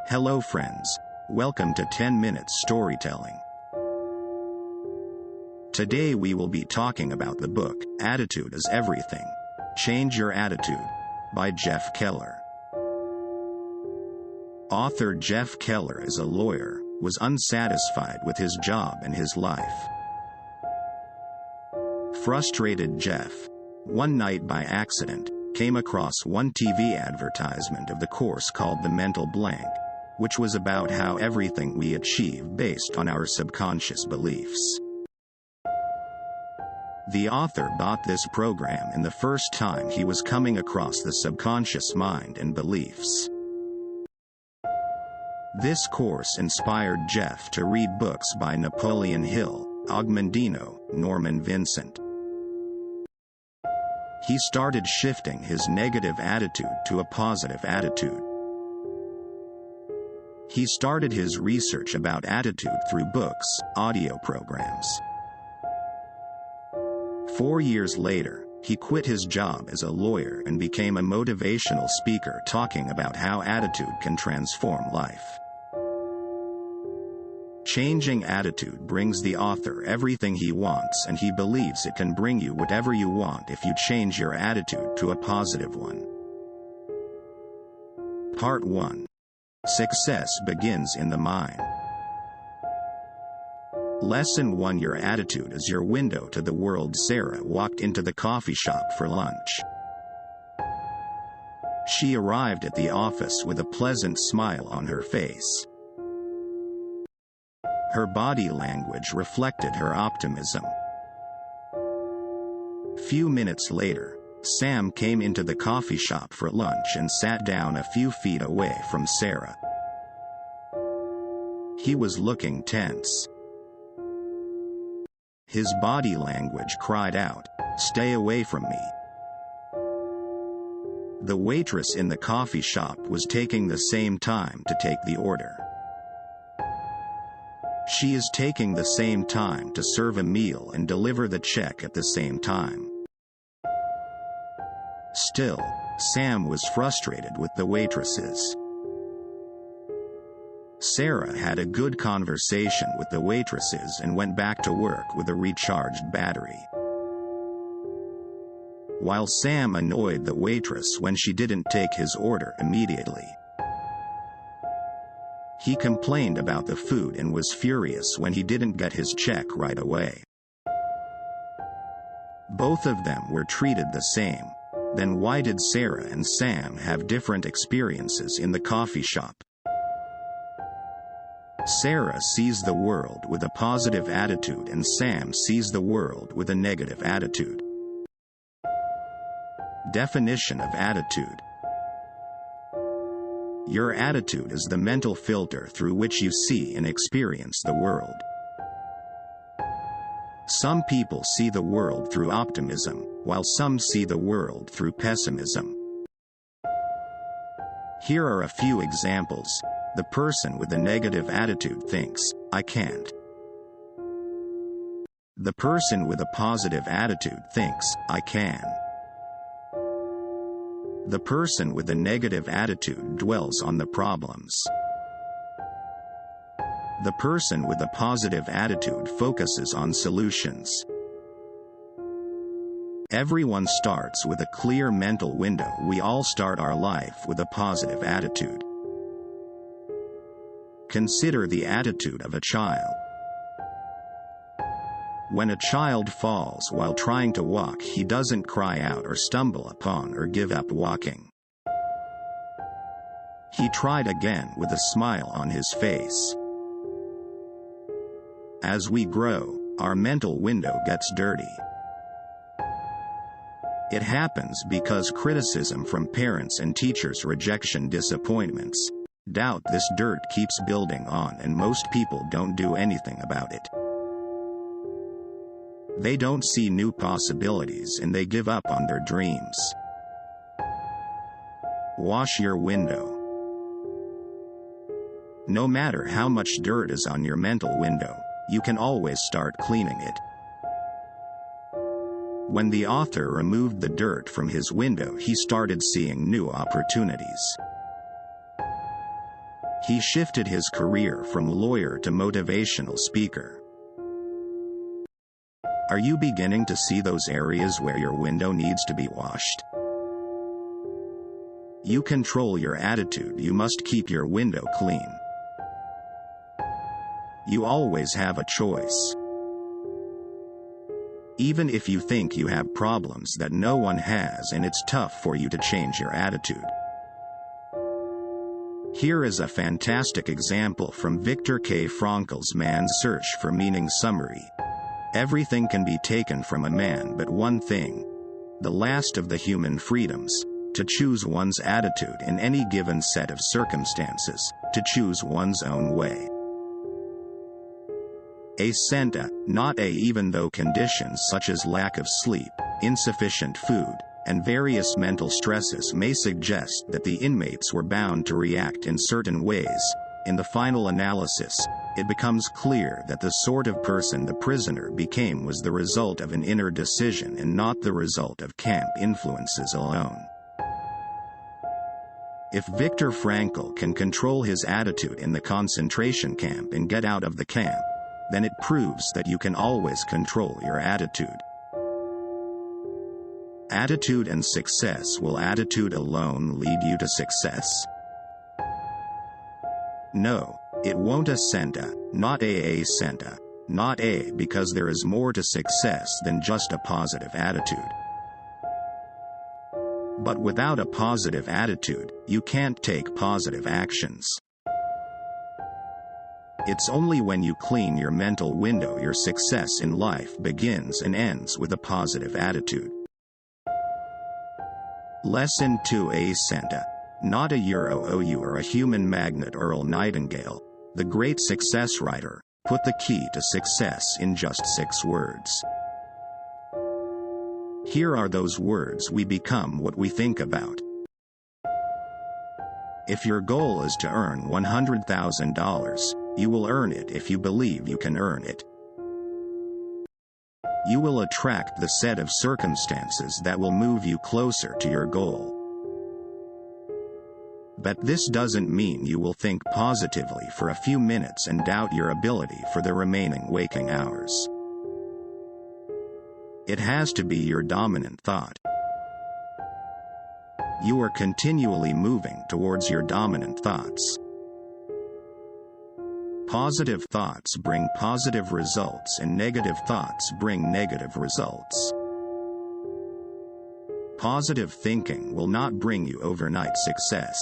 Hello friends. Welcome to 10 Minutes Storytelling. Today we will be talking about the book, Attitude is Everything. Change Your Attitude, by Jeff Keller. Author Jeff Keller is a lawyer, was unsatisfied with his job and his life. Frustrated Jeff, one night by accident, came across one TV advertisement of the course called The Mental Blank, which was about how everything we achieve based on our subconscious beliefs. The author bought this program in the first time he was coming across the subconscious mind and beliefs. This course inspired Jeff to read books by Napoleon Hill, Mandino, Norman Vincent. He started shifting his negative attitude to a positive attitude. He started his research about attitude through books, audio programs. 4 years later, he quit his job as a lawyer and became a motivational speaker talking about how attitude can transform life. Changing attitude brings the author everything he wants, and he believes it can bring you whatever you want if you change your attitude to a positive one. Part 1. Success begins in the mind. Lesson 1. Your attitude is your window to the world. Sarah walked into the coffee shop for lunch. She arrived at the office with a pleasant smile on her face. Her body language reflected her optimism. Few minutes later, Sam came into the coffee shop for lunch and sat down a few feet away from Sarah. He was looking tense. His body language cried out, "Stay away from me." The waitress in the coffee shop was taking the same time to take the order. She is taking the same time to serve a meal and deliver the check at the same time. Still, Sam was frustrated with the waitresses. Sarah had a good conversation with the waitresses and went back to work with a recharged battery. While Sam annoyed the waitress when she didn't take his order immediately. He complained about the food and was furious when he didn't get his check right away. Both of them were treated the same. Then why did Sarah and Sam have different experiences in the coffee shop? Sarah sees the world with a positive attitude and Sam sees the world with a negative attitude. Definition of attitude. Your attitude is the mental filter through which you see and experience the world. Some people see the world through optimism, while some see the world through pessimism. Here are a few examples. The person with a negative attitude thinks, "I can't." The person with a positive attitude thinks, "I can." The person with a negative attitude dwells on the problems. The person with a positive attitude focuses on solutions. Everyone starts with a clear mental window. We all start our life with a positive attitude. Consider the attitude of a child. When a child falls while trying to walk, he doesn't cry out or stumble upon or give up walking. He tried again with a smile on his face. As we grow, our mental window gets dirty. It happens because criticism from parents and teachers, rejection, disappointments, doubt. This dirt keeps building on and most people don't do anything about it. They don't see new possibilities and they give up on their dreams. Wash your window. No matter how much dirt is on your mental window, you can always start cleaning it. When the author removed the dirt from his window, he started seeing new opportunities. He shifted his career from lawyer to motivational speaker. Are you beginning to see those areas where your window needs to be washed? You control your attitude. You must keep your window clean. You always have a choice. Even if you think you have problems that no one has, and it's tough for you to change your attitude. Here is a fantastic example from Viktor K. Frankl's Man's Search for Meaning summary. Everything can be taken from a man but one thing, the last of the human freedoms, to choose one's attitude in any given set of circumstances, to choose one's own way. Not even though conditions such as lack of sleep, insufficient food, and various mental stresses may suggest that the inmates were bound to react in certain ways, in the final analysis, it becomes clear that the sort of person the prisoner became was the result of an inner decision and not the result of camp influences alone. If Viktor Frankl can control his attitude in the concentration camp and get out of the camp, then it proves that you can always control your attitude. Attitude and success. Will attitude alone lead you to success? No, it won't. Not because there is more to success than just a positive attitude. But without a positive attitude, you can't take positive actions. It's only when you clean your mental window your success in life begins and ends with a positive attitude. Lesson 2. Not a euro. You are a human magnet. Earl Nightingale, the great success writer, put the key to success in just 6 words. Here are those words: we become what we think about. If your goal is to earn $100,000, you will earn it if you believe you can earn it. You will attract the set of circumstances that will move you closer to your goal. But this doesn't mean you will think positively for a few minutes and doubt your ability for the remaining waking hours. It has to be your dominant thought. You are continually moving towards your dominant thoughts. Positive thoughts bring positive results and negative thoughts bring negative results. Positive thinking will not bring you overnight success.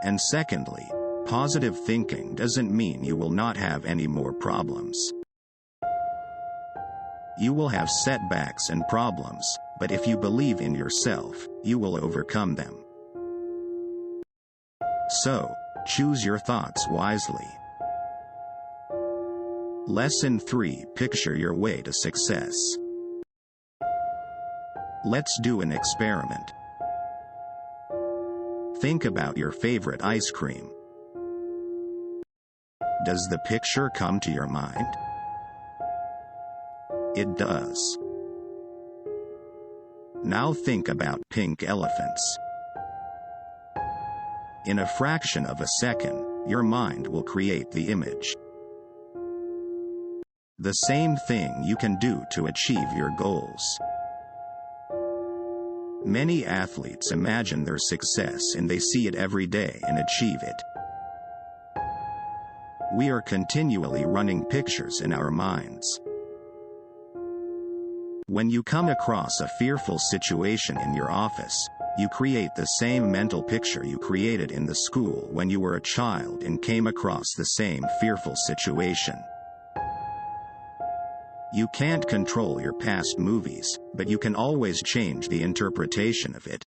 And secondly, positive thinking doesn't mean you will not have any more problems. You will have setbacks and problems, but if you believe in yourself, you will overcome them. So, choose your thoughts wisely. Lesson 3. Picture your way to success. Let's do an experiment. Think about your favorite ice cream. Does the picture come to your mind? It does. Now think about pink elephants. In a fraction of a second, your mind will create the image. The same thing you can do to achieve your goals. Many athletes imagine their success and they see it every day and achieve it. We are continually running pictures in our minds. When you come across a fearful situation in your office, you create the same mental picture you created in the school when you were a child and came across the same fearful situation. You can't control your past movies, but you can always change the interpretation of it.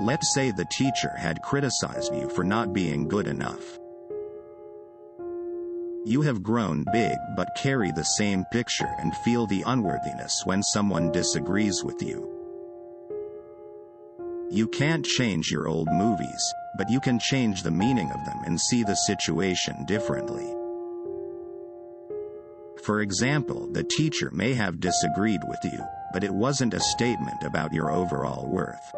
Let's say the teacher had criticized you for not being good enough. You have grown big but carry the same picture and feel the unworthiness when someone disagrees with you. You can't change your old movies, but you can change the meaning of them and see the situation differently. For example, the teacher may have disagreed with you, but it wasn't a statement about your overall worth.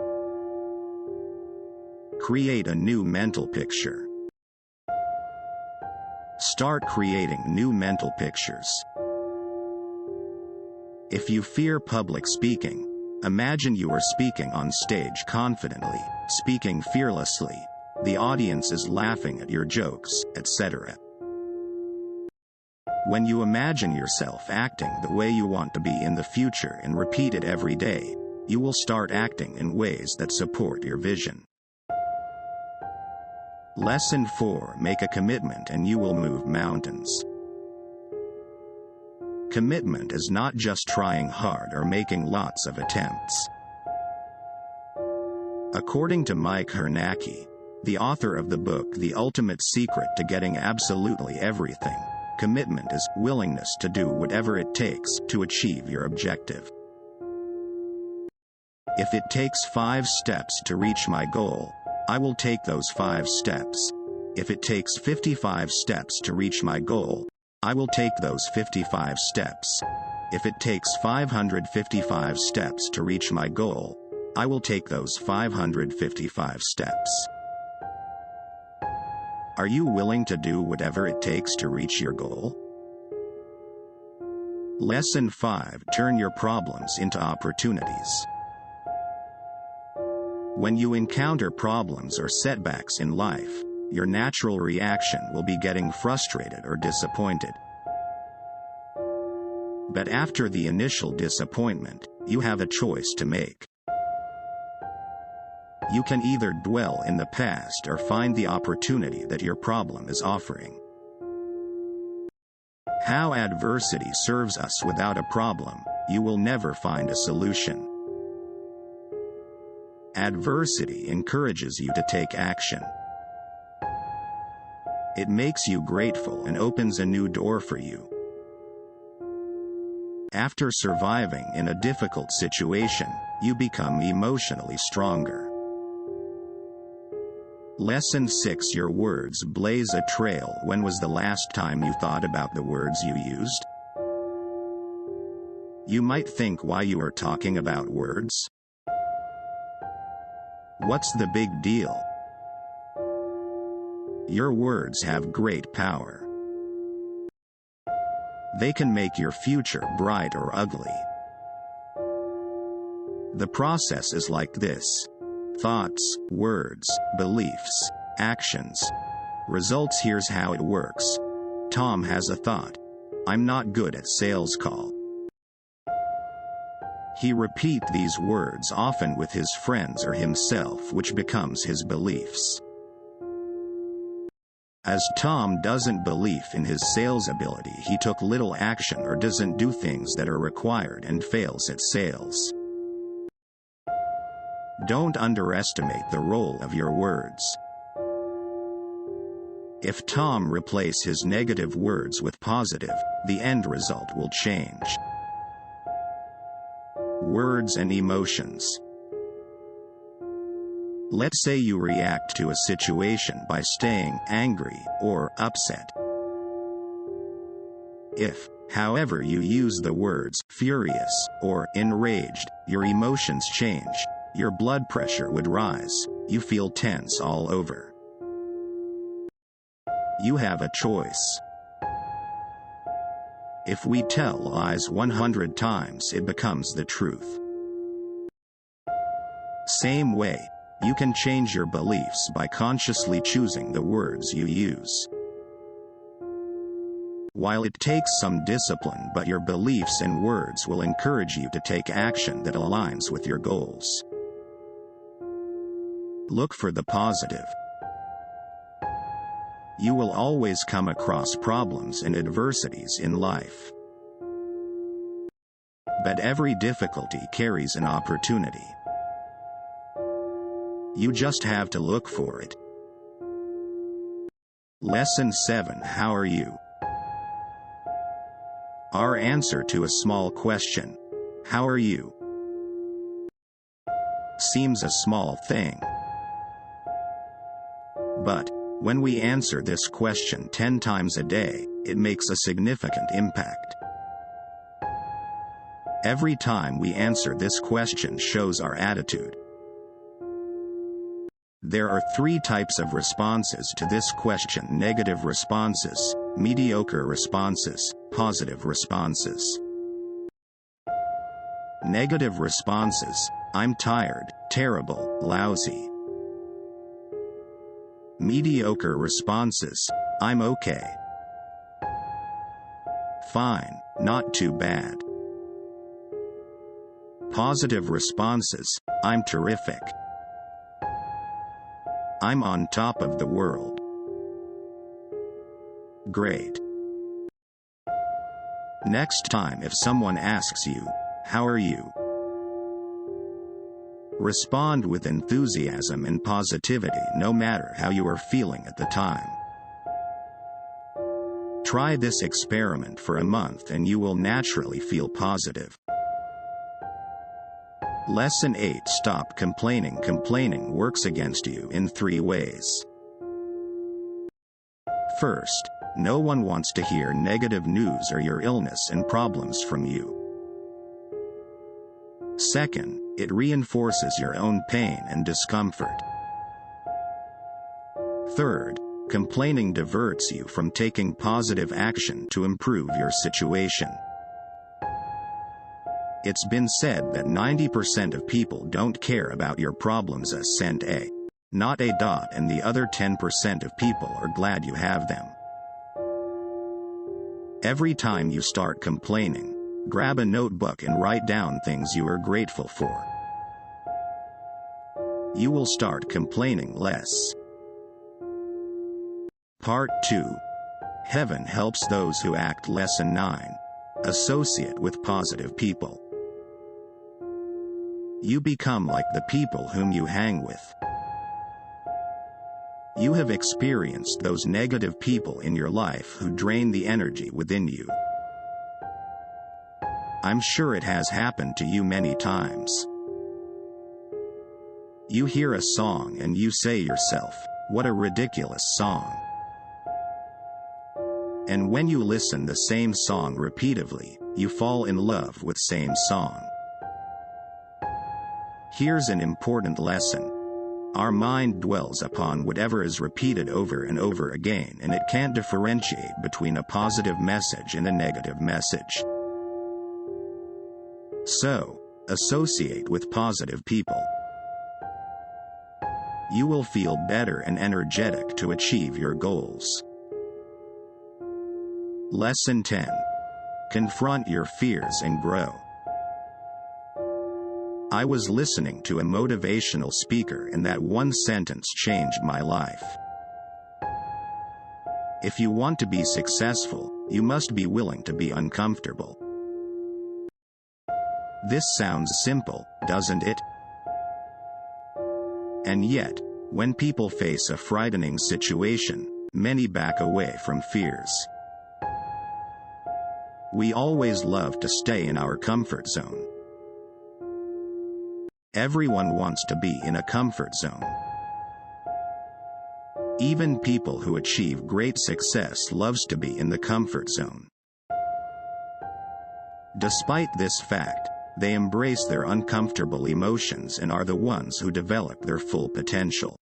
Create a new mental picture. Start creating new mental pictures. If you fear public speaking, imagine you are speaking on stage confidently, speaking fearlessly. The audience is laughing at your jokes, etc. When you imagine yourself acting the way you want to be in the future and repeat it every day, you will start acting in ways that support your vision. Lesson 4. Make a commitment and you will move mountains. Commitment is not just trying hard or making lots of attempts. According to Mike Hernacki, the author of the book The Ultimate Secret to Getting Absolutely Everything, commitment is willingness to do whatever it takes to achieve your objective. If it takes 5 steps to reach my goal, I will take those 5 steps. If it takes 55 steps to reach my goal, I will take those 55 steps. If it takes 555 steps to reach my goal, I will take those 555 steps. Are you willing to do whatever it takes to reach your goal? Lesson 5. Turn your problems into opportunities. When you encounter problems or setbacks in life, your natural reaction will be getting frustrated or disappointed. But after the initial disappointment, you have a choice to make. You can either dwell in the past or find the opportunity that your problem is offering. How adversity serves us without a problem, you will never find a solution. Adversity encourages you to take action. It makes you grateful and opens a new door for you. After surviving in a difficult situation, you become emotionally stronger. Lesson 6. Your words blaze a trail. When was the last time you thought about the words you used? You might think, why you are talking about words? What's the big deal? Your words have great power. They can make your future bright or ugly. The process is like this: thoughts, words, beliefs, actions, results. Here's how it works. Tom has a thought. I'm not good at sales call. He repeats these words often with his friends or himself, which becomes his beliefs. As Tom doesn't believe in his sales ability, he took little action or doesn't do things that are required and fails at sales. Don't underestimate the role of your words. If Tom replaces his negative words with positive, the end result will change. Words and emotions. Let's say you react to a situation by staying angry or upset. If, however, you use the words furious or enraged, your emotions change. Your blood pressure would rise. You feel tense all over. You have a choice. If we tell lies 100 times, it becomes the truth. Same way, you can change your beliefs by consciously choosing the words you use. While it takes some discipline, but your beliefs and words will encourage you to take action that aligns with your goals. Look for the positive. You will always come across problems and adversities in life. But every difficulty carries an opportunity. You just have to look for it. Lesson 7. How are you? Our answer to a small question, how are you, seems a small thing. But when we answer this question 10 times a day, it makes a significant impact. Every time we answer this question shows our attitude. There are three types of responses to this question: negative responses, mediocre responses, positive responses. Negative responses: I'm tired, terrible, lousy. Mediocre responses: I'm okay, fine, not too bad. Positive responses: I'm terrific, I'm on top of the world, great. Next time if someone asks you, "How are you?" respond with enthusiasm and positivity no matter how you are feeling at the time. Try this experiment for a month and you will naturally feel positive. Lesson 8: Stop complaining. Complaining works against you in 3 ways. First, no one wants to hear negative news or your illness and problems from you. Second, it reinforces your own pain and discomfort. Third, complaining diverts you from taking positive action to improve your situation. It's been said that 90% of people don't care about your problems a cent a, not a dot, and the other 10% of people are glad you have them. Every time you start complaining, grab a notebook and write down things you are grateful for. You will start complaining less. Part 2. Heaven helps those who act. Lesson 9. Associate with positive people. You become like the people whom you hang with. You have experienced those negative people in your life who drain the energy within you. I'm sure it has happened to you many times. You hear a song and you say yourself, "What a ridiculous song." And when you listen the same song repeatedly, you fall in love with same song. Here's an important lesson. Our mind dwells upon whatever is repeated over and over again, and it can't differentiate between a positive message and a negative message. So, associate with positive people. You will feel better and energetic to achieve your goals. Lesson 10. Confront your fears and grow. I was listening to a motivational speaker and that one sentence changed my life. If you want to be successful, you must be willing to be uncomfortable. This sounds simple, doesn't it? And yet, when people face a frightening situation, many back away from fears. We always love to stay in our comfort zone. Everyone wants to be in a comfort zone. Even people who achieve great success loves to be in the comfort zone. Despite this fact, they embrace their uncomfortable emotions and are the ones who develop their full potential.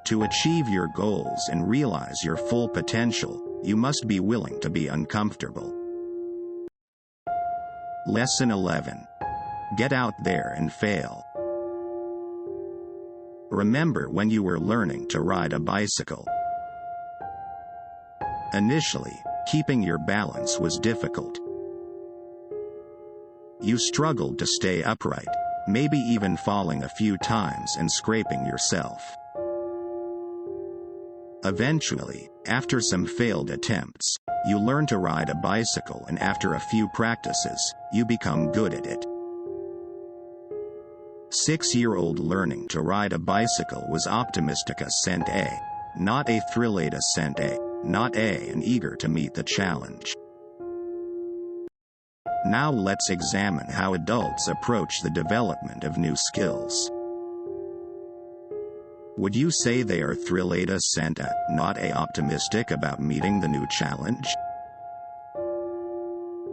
To achieve your goals and realize your full potential, you must be willing to be uncomfortable. Lesson 11. Get out there and fail. Remember when you were learning to ride a bicycle? Initially, keeping your balance was difficult. You struggled to stay upright, maybe even falling a few times and scraping yourself. Eventually, after some failed attempts, you learn to ride a bicycle, and after a few practices, you become good at it. 6-year-old learning to ride a bicycle was optimistic a cent a, not a thrillate a cent a, not a, and eager to meet the challenge. Now let's examine how adults approach the development of new skills. Would you say they are thrillate a cent a, not a, optimistic about meeting the new challenge?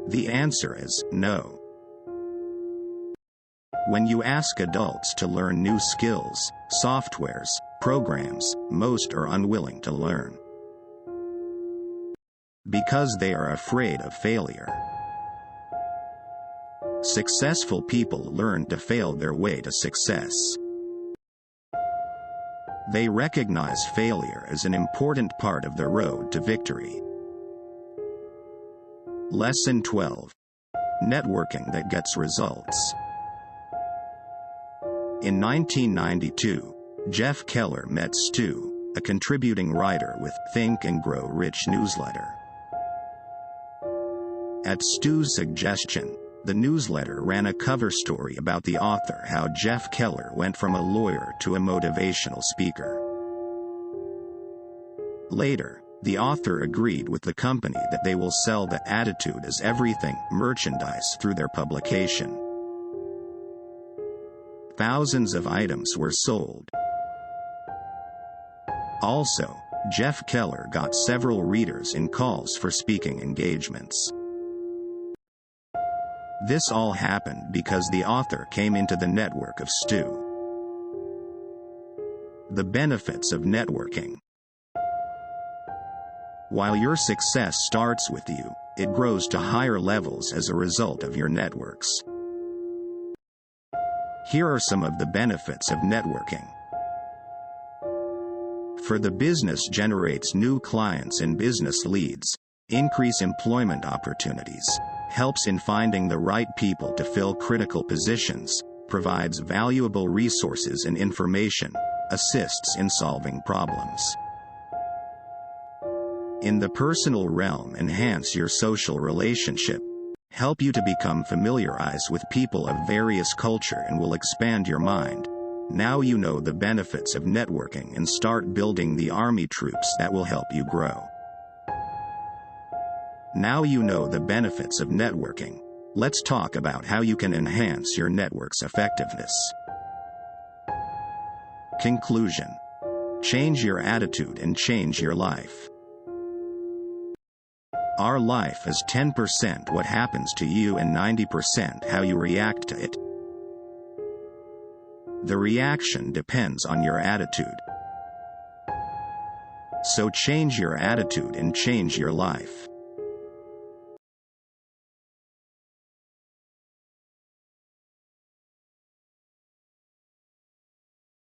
The answer is no. When you ask adults to learn new skills, softwares, programs, most are unwilling to learn. Because they are afraid of failure. Successful people learn to fail their way to success. They recognize failure as an important part of the road to victory. Lesson 12. Networking that gets results. In 1992, Jeff Keller met Stu, a contributing writer with Think and Grow Rich newsletter. At Stu's suggestion, the newsletter ran a cover story about the author, how Jeff Keller went from a lawyer to a motivational speaker. Later, the author agreed with the company that they will sell the Attitude is Everything merchandise through their publication. Thousands of items were sold. Also, Jeff Keller got several readers in calls for speaking engagements. This all happened because the author came into the network of Stu. The benefits of networking. While your success starts with you, it grows to higher levels as a result of your networks. Here are some of the benefits of networking. For the business, generates new clients and business leads, increase employment opportunities, helps in finding the right people to fill critical positions, provides valuable resources and information, assists in solving problems. In the personal realm, enhance your social relationship, help you to become familiarized with people of various culture and will expand your mind. Now you know the benefits of networking and start building the army troops that will help you grow. Now you know the benefits of networking. Let's talk about how you can enhance your network's effectiveness. Conclusion. Change your attitude and change your life. Our life is 10% what happens to you and 90% how you react to it. The reaction depends on your attitude. So change your attitude and change your life.